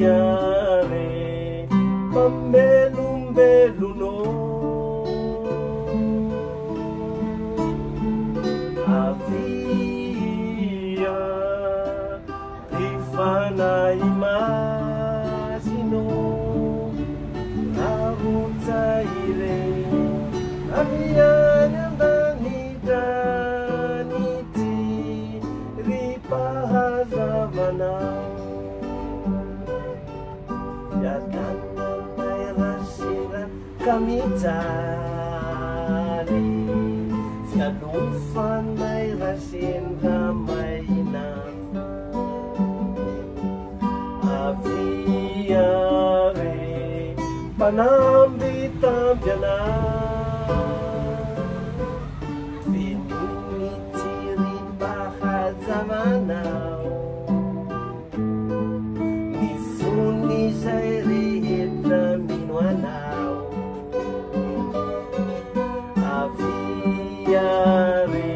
aviare mamelumbeluno avia rifanay masino narutaire aviany andanidanity ripahazavanao yatananay rasira kamijali fialofanay rasindra maina aviare panambitambiana vinimitsiri pahazavanao mifony zay rehetra mino anao aviare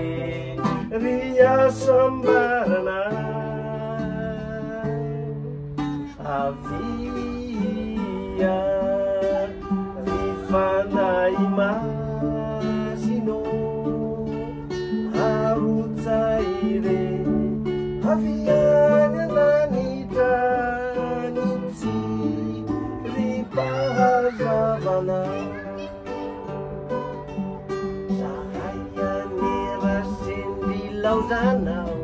riasambarana avia rifanay masino harutsaire aviany andanitranitsy ripahazavana zahay anerasendrilauzanao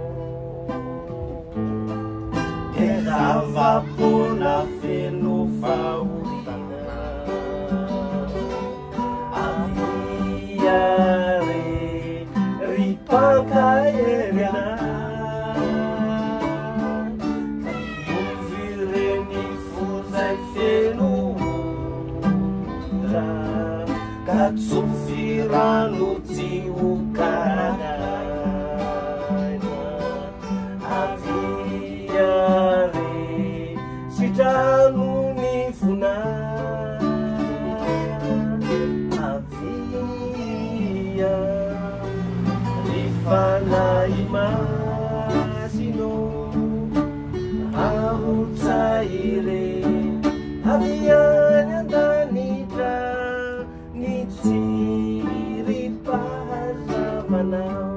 eravapona feno faorina aviare ripankaeriana ovireny fozay feno ra katsofirano tsy hokaragaina aviare sitrano ny fona avia rifanay masino harutsaire aviany andanitra nitsy ripahazavanao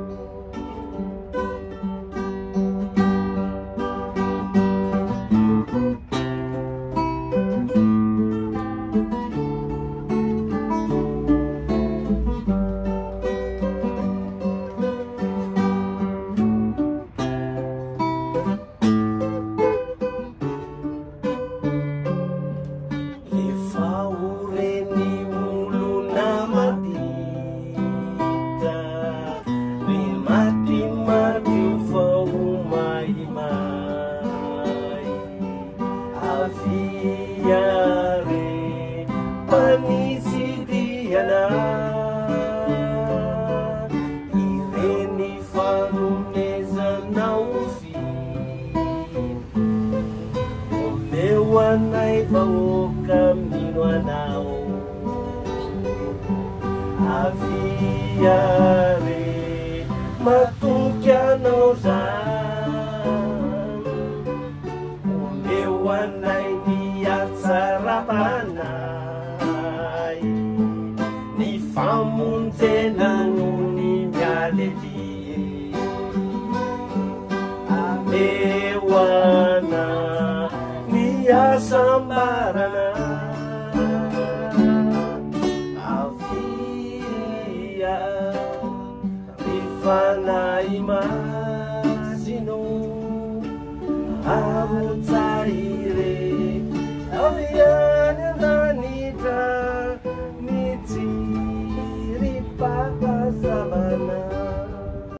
aviare panisidiana ireny fanomezanao fi omeo anay vahoaka mino anao aviare matoky anao zany omeo anay niatsarapanay ny famonjena no ny mialety ameo ana niasambarana